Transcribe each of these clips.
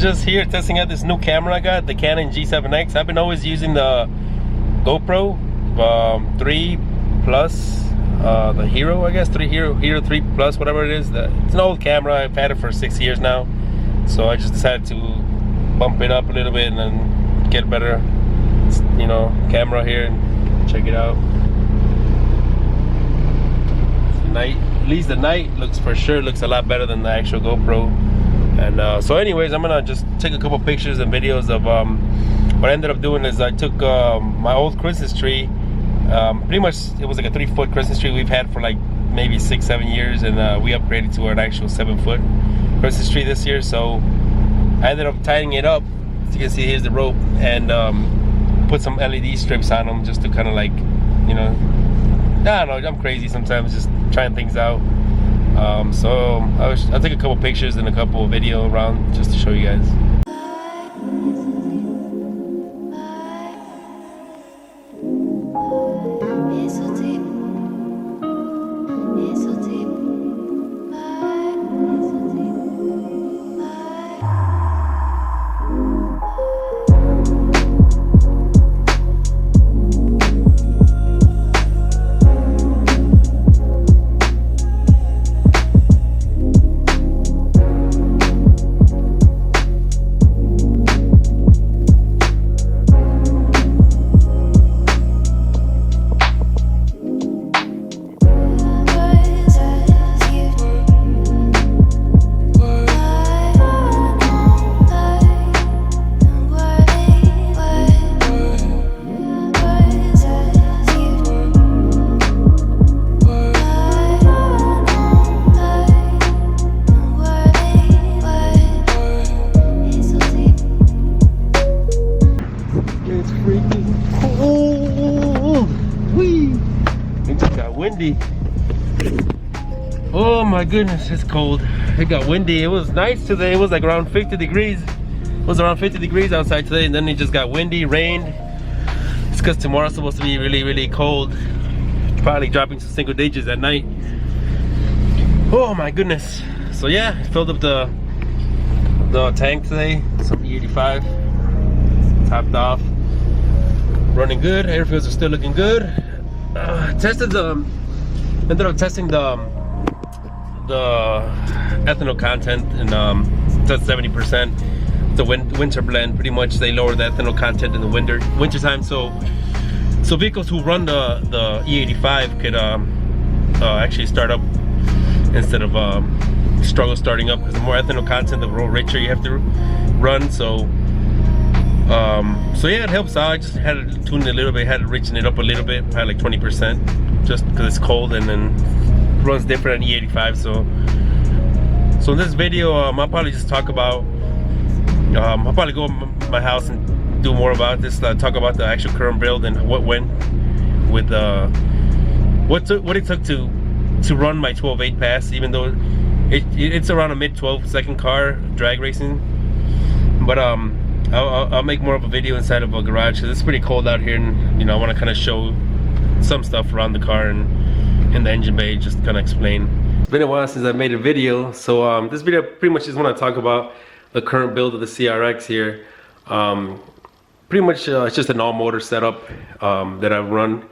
just here testing out this new camera I got, the Canon G7 X. I've been always using the GoPro 3 Plus, the Hero, I guess, Hero 3 Plus, whatever it is. It's an old camera. I've had it for 6 years now, so I just decided to bump it up a little bit and then get a better, you know, camera here and check it out. At least the night looks a lot better than the actual GoPro. And so anyways, I'm gonna just take a couple pictures and videos of what I ended up doing is I took my old Christmas tree. Pretty much it was like a 3-foot Christmas tree we've had for like maybe 6-7 years, and we upgraded to an actual 7-foot Christmas tree this year. So I ended up tying it up. As you can see, here's the rope, and put some LED strips on them just to kind of like, you know, I don't know, I'm crazy sometimes, just trying things out. So I'll take a couple pictures and a couple of video around just to show you guys. Windy. Oh my goodness, it's cold. It got windy. It was nice today. It was like around 50 degrees. It was around 50 degrees outside today, and then it just got windy, rained. It's because tomorrow's supposed to be really cold. Probably dropping to single digits at night. Oh my goodness. So yeah, I filled up the tank today. Some E85. Topped off. Running good. Air filters are still looking good. Ended up testing the ethanol content, and that's 70%. The winter blend. Pretty much they lower the ethanol content in the winter time. So vehicles who run the E85 could actually start up instead of struggle starting up, because the more ethanol content, the more richer you have to run. So yeah, it helps out. I just had to tune it a little bit, had to richen it up a little bit, probably like 20%, just because it's cold, and then runs different on E85. So in this video, I'll probably just talk about, I'll probably go to my house and do more about this, talk about the actual current build and what went with what it took to run my 12.8 pass, even though it's around a mid 12-second car drag racing. But I'll make more of a video inside of a garage, because it's pretty cold out here, and you know, I want to kind of show some stuff around the car and in the engine bay, just kind of explain. It's been a while since I made a video, so this video pretty much just want to talk about the current build of the CRX here. Pretty much it's just an all-motor setup that I've run.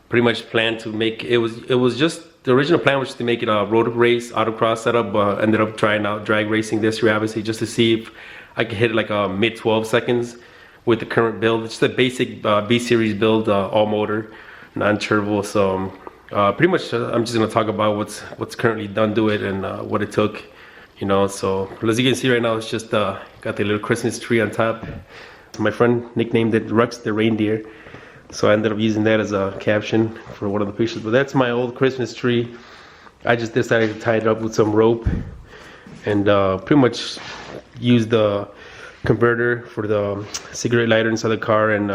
Pretty much planned to make it was just the original plan was just to make it a road race autocross setup. Ended up trying out drag racing this year, obviously, just to see if I could hit like a mid 12 seconds with the current build. It's just a basic B series build, all motor, non-turbo. So pretty much I'm just gonna talk about what's currently done to it and what it took, you know. So as you can see right now, it's just got the little Christmas tree on top. My friend nicknamed it Rux the Reindeer, so I ended up using that as a caption for one of the pictures. But that's my old Christmas tree. I just decided to tie it up with some rope, and pretty much use the converter for the cigarette lighter inside the car, and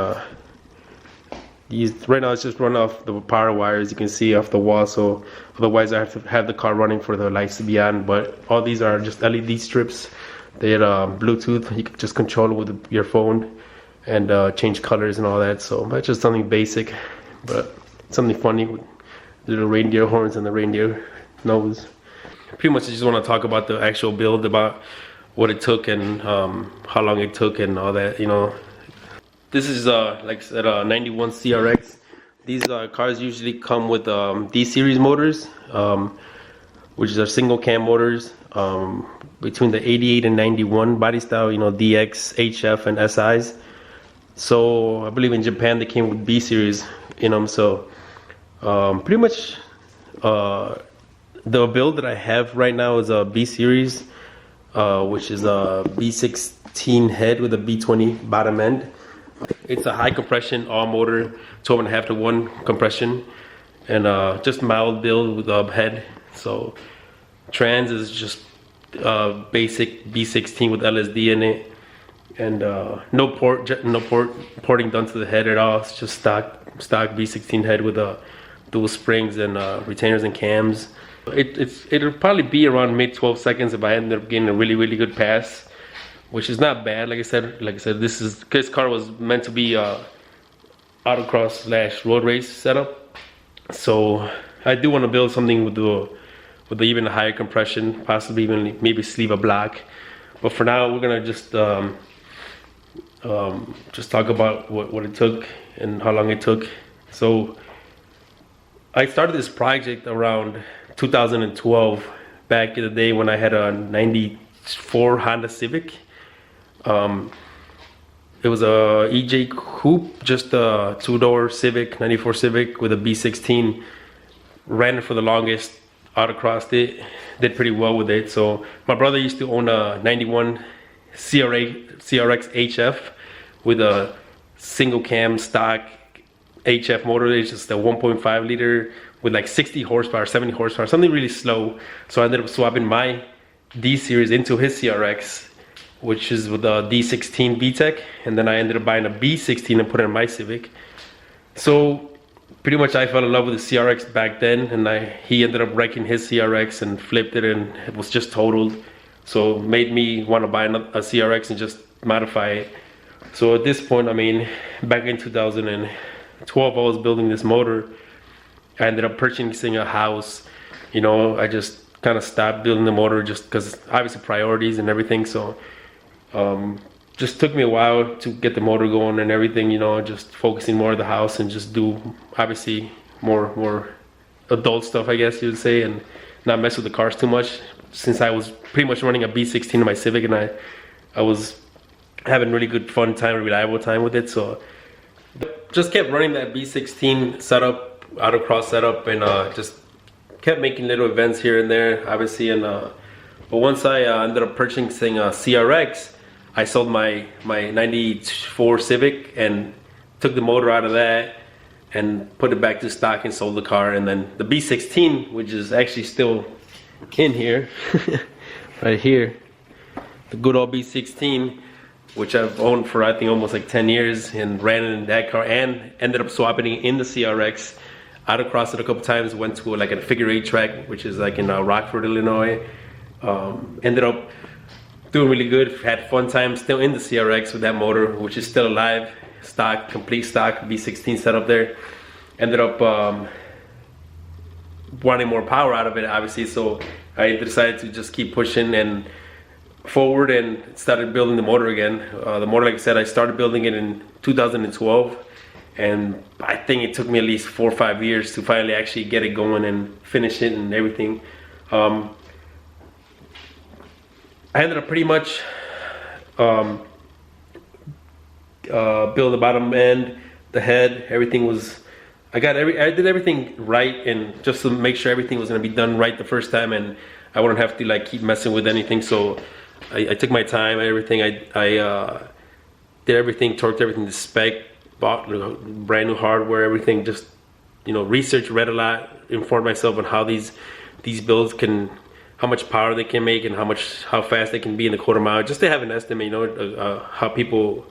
right now it's just run off the power wires, you can see, off the wall. So otherwise I have to have the car running for the lights to be on. But all these are just LED strips. They're Bluetooth. You can just control it with your phone and change colors and all that. So that's just something basic, but something funny with the little reindeer horns and the reindeer nose. Pretty much I just want to talk about the actual build, about what it took and how how long it took and all that, you know. This is like I said, 91 CRX. These cars usually come with D series motors, which are single cam motors, between the 88 and 91 body style, you know, DX, HF, and SIs. So I believe in Japan they came with B series in them. So pretty much the build that I have right now is a B series, which is a B16 head with a B20 bottom end. It's a high compression all motor, 12.5 to 1 compression, and just mild build with a head. So trans is just basic B16 with LSD in it, and no porting done to the head at all. It's just stock B16 head with dual springs and retainers and cams. It'll probably be around mid 12 seconds if I end up getting a really good pass, which is not bad. Like I said, this car was meant to be autocross / road race setup. So I do want to build something with even a higher compression, possibly even maybe sleeve a block. But for now, we're gonna just talk about what it took and how long it took. So I started this project around 2012, back in the day when I had a 94 Honda Civic. It was a EJ coupe, just a 2-door Civic, 94 Civic with a B16. Ran it for the longest, autocrossed it, did pretty well with it. So my brother used to own a 91 CRX HF with a single cam stock HF motor. It's just a 1.5 liter with like 60 horsepower, 70 horsepower, something really slow. So I ended up swapping my D series into his CRX, which is with a D16 VTEC, and then I ended up buying a B16 and put it in my Civic. So pretty much I fell in love with the CRX back then, and he ended up wrecking his CRX and flipped it, and it was just totaled. So it made me want to buy a CRX and just modify it. So at this point, I mean, back in 2012, I was building this motor. I ended up purchasing a house. You know, I just kind of stopped building the motor just because obviously priorities and everything. So just took me a while to get the motor going and everything, you know, just focusing more on the house and just do obviously more adult stuff, I guess you would say, and not mess with the cars too much, since I was pretty much running a B16 in my Civic, and I was having really good fun time, reliable time with it. So just kept running that B16 setup, autocross setup, and just kept making little events here and there, obviously. And but once I ended up purchasing a CRX, I sold my 94 Civic and took the motor out of that and put it back to stock and sold the car. And then the B16, which is actually still in here, right here, the good old B16, which I've owned for I think almost like 10 years, and ran in that car and ended up swapping it in the CRX. Autocrossed it a couple times, went to like a figure 8 track, which is like in Rockford, Illinois. Ended up doing really good, had fun time still in the CRX with that motor, which is still alive, stock, complete stock, B16 setup there. Ended up wanting more power out of it, obviously, so I decided to just keep pushing and forward and started building the motor again. The motor, like I said, I started building it in 2012, and I think it took me at least 4 or 5 years to finally actually get it going and finish it and everything. I ended up pretty much build the bottom end, the head, everything was, I did everything right, and just to make sure everything was gonna be done right the first time, and I wouldn't have to like keep messing with anything. So I took my time, everything. I did everything, torqued everything to spec, bought brand new hardware, everything. Just, you know, researched, read a lot, informed myself on how these builds can, how much power they can make, and how fast they can be in the quarter mile, just to have an estimate, you know, how people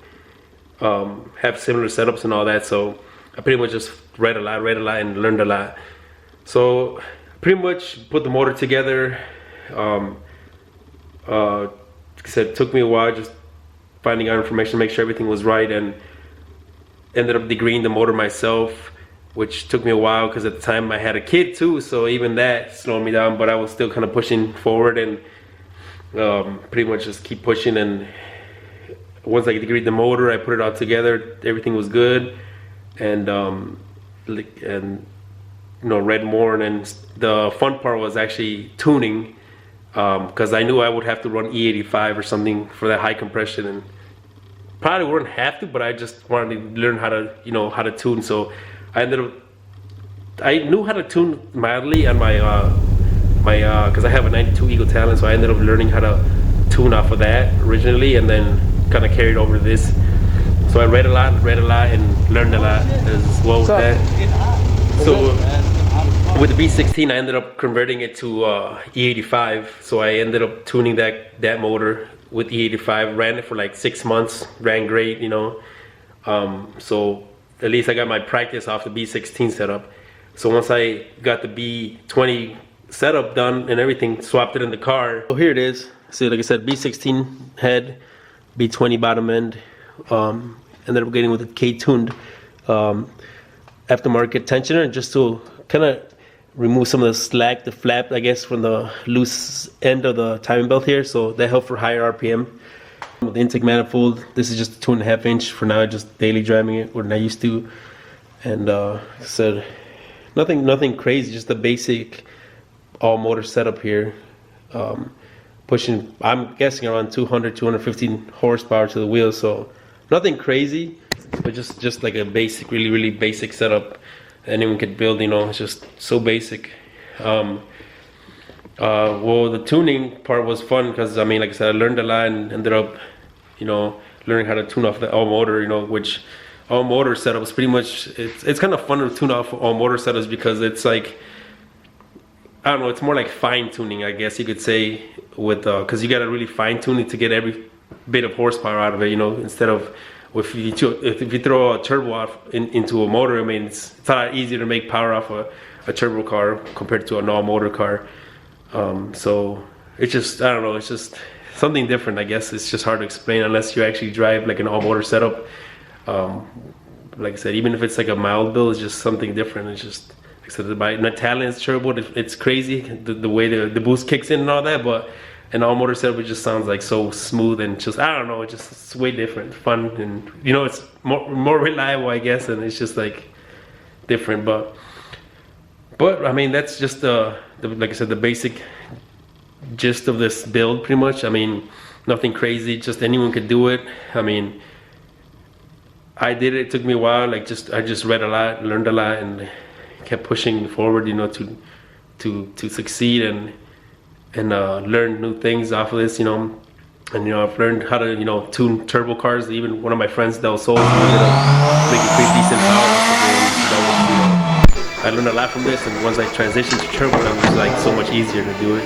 have similar setups and all that. So I pretty much just read a lot and learned a lot. So pretty much put the motor together. Like I said, it took me a while just finding out information, make sure everything was right, and ended up degreeing the motor myself, which took me a while because at the time I had a kid too, so even that slowed me down, but I was still kind of pushing forward and pretty much just keep pushing and once I agreed the motor, I put it all together. Everything was good, and read more. And then the fun part was actually tuning, because I knew I would have to run E85 or something for that high compression, and probably wouldn't have to, but I just wanted to learn how to how to tune. So I knew how to tune mildly on my because I have a 92 Eagle Talon, so I ended up learning how to tune off of that originally, and then kind of carried over to this. So I read a lot, and learned a lot as well with that. So with the B16, I ended up converting it to E85. So I ended up tuning that motor with E85. Ran it for like 6 months. Ran great, So at least I got my practice off the B16 setup. So once I got the B20 setup done and everything, swapped it in the car. So here it is. See, like I said, B16 head, B20 bottom end. Ended up getting with a K-tuned aftermarket tensioner, just to kind of remove some of the slack, the flap, I guess, from the loose end of the timing belt here. So that helped for higher RPM. With the intake manifold, this is just a 2.5 inch for now, just daily driving it, what I used to. And like I said, nothing crazy, just the basic all motor setup here. Pushing, I'm guessing, around 200-215 horsepower to the wheels, so nothing crazy, but just like a basic, really basic setup anyone could build. It's just so basic. Well, the tuning part was fun because, I mean, like I said, I learned a lot and ended up learning how to tune off the all motor, which all motor setup is pretty much, it's kind of fun to tune off all motor setups because it's like, I don't know, it's more like fine tuning, I guess you could say, with because you got to really fine tune it to get every bit of horsepower out of it, instead of if you throw a turbo off into a motor. I mean, it's a lot easier to make power off a turbo car compared to an all motor car. So it's just, I don't know, it's just something different, I guess. It's just hard to explain unless you actually drive like an all motor setup. Like I said, even if it's like a mild build, it's just something different. It's just, like I said, my Talon's turbo, it's crazy the way the boost kicks in and all that, but an all motor setup, it just sounds like so smooth and just, I don't know, it's way different, fun, and it's more reliable, I guess, and it's just like different. But I mean, that's just the like I said, the basic gist of this build, pretty much. I mean, nothing crazy, just anyone could do it. I mean, I did it. It took me a while. Like I just read a lot, learned a lot, and kept pushing forward, to succeed and learn new things off of this, and I've learned how to tune turbo cars. Even one of my friends, Del Sol, ended up making pretty decent power off of it. I learned a lot from this, and once I transitioned to turbo, it was like so much easier to do it.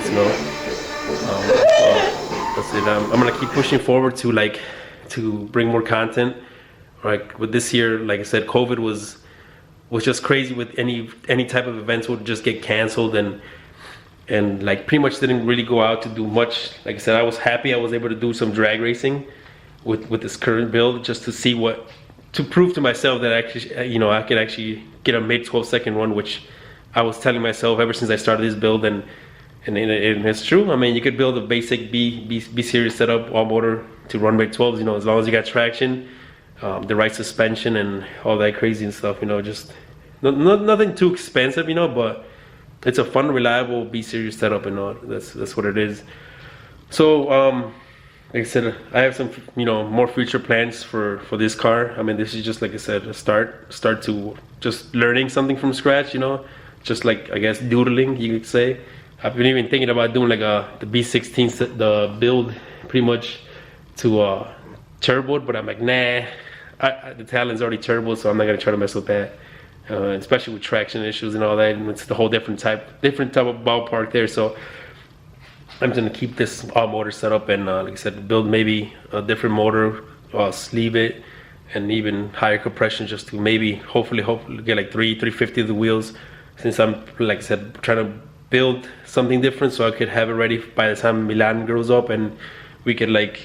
That's it. I'm gonna keep pushing forward to bring more content. Like with this year, like I said, COVID was just crazy. With any type of events would just get canceled, and like pretty much didn't really go out to do much. Like I said, I was happy I was able to do some drag racing with this current build, just to prove to myself that actually I could actually get a mid 12-second run, which I was telling myself ever since I started this build, and it's true. I mean, you could build a basic B series setup, all motor, to run mid 12s, as long as you got traction, the right suspension, and all that crazy and stuff. Just nothing too expensive, but it's a fun, reliable B series setup, and all. That's what it is. So like I said, I have some more future plans for this car. I mean, this is just, like I said, a start to just learning something from scratch, just like, I guess, doodling, you could say. I've been even thinking about doing like the B16 the build pretty much to turbo, but I'm like, nah, the Talon's already turbo, so I'm not gonna try to mess with that. Especially with traction issues and all that, and it's the whole different type of ballpark there. So I'm just gonna keep this all motor setup, and like I said, build maybe a different motor, sleeve it, and even higher compression, just to maybe hopefully get like 350 of the wheels, since I'm, like I said, trying to build something different, so I could have it ready by the time Milan grows up, and we could like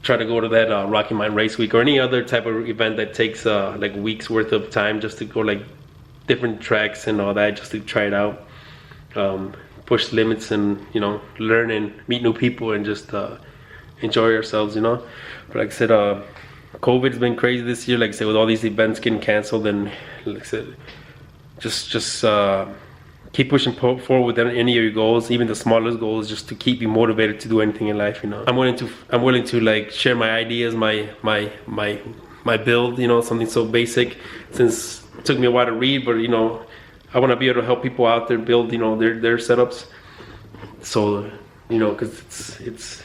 try to go to that Rocky Mountain Race Week or any other type of event that takes like weeks worth of time, just to go like different tracks and all that, just to try it out, push limits, and learn and meet new people, and just enjoy ourselves, you know. But like I said, COVID's been crazy this year. Like I said, with all these events getting canceled, and like I said, just keep pushing forward with any of your goals, even the smallest goals, just to keep you motivated to do anything in life, you know. I'm willing to like share my ideas, my build, you know, something so basic, since it took me a while to read, but you know, I want to be able to help people out there build, you know, their setups. So, you know, because it's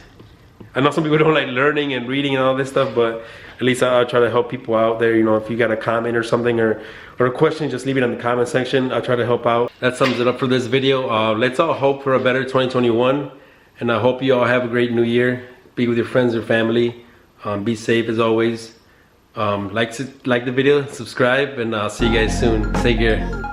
I know some people don't like learning and reading and all this stuff, but at least I'll try to help people out there. You know, if you got a comment or something, or a question, just leave it in the comment section. I'll try to help out. That sums it up for this video. Let's all hope for a better 2021, and I hope you all have a great new year. Be with your friends or family. Be safe as always. Like the video, subscribe, and I'll see you guys soon. Take care.